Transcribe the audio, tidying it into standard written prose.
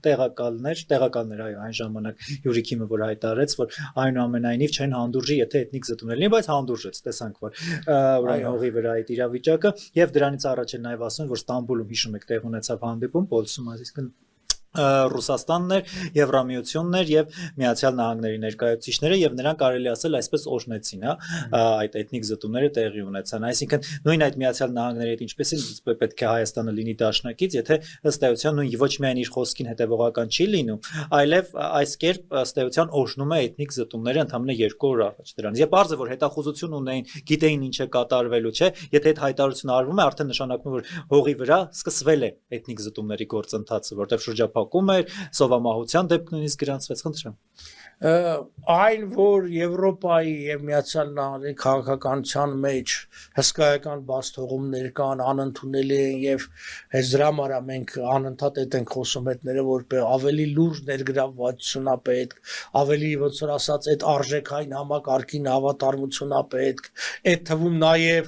տեղակալներ այո այն ժամանակ Յուրի Քիմը որ հայտարարեց որ այնուամենայնիվ չեն հանդուրժի եթե էթնիկ զտումներ լինի բայց հանդուրժեց տեսանք որ ուրեմն հողի վրա այդ իրավիճակը եւ դրանից առաջ էլ նաեւ ասում որ Ստամբուլում հիշում եք տեղ ունեցավ հանդիպում Պոլսում այսինքն Ռուսաստանն էր, Եվրամիությունն էր եւ Միացյալ Նահանգների ներկայացուցիչները եւ նրանք կարելի ասել այսպես օրհնեցին, այդ էթնիկ զտումները տեղի ունեցան։ Այսինքն նույն այդ Միացյալ Նահանգների հետ ինչպես է պետք է Հայաստանը լինի դաշնակից, եթե ըստ էության նույն ոչ միայն իր խոսքին հետևողական չի լինում, այլև այս կերպ ըստ էության օրհնում է էթնիկ զտումները ընդամենը 2 օր առաջ դրանից։ Եվ բարձր որ հետախուզություն ունեին, գիտեին ինչ է կատարվելու, չէ, եթե այդ հայտարարությունը արվում է, արդեն նշանակում է որ հողի վրա սկսվել է էթնիկ զտումների գործընթացը, որտեղ շրջափակում էր, սովամահության դեպք նույնիսկ գրանցվեց, խնդրեմ։ Այն որ Եվրոպայի եւ Միացյալ Նահանգների քաղաքականության մեջ հսկայական բացթողումներ կան, անընդունելի են եւ հենց դրա համար մենք անընդհատ այդ ենք խոսում հետները որ ավելի լուրջ ներգրավվածություն է պետք, ավելի ոնց որ ասած այդ արժեքային համակարգին հավատարմություն է պետք, այդ թվում նաեւ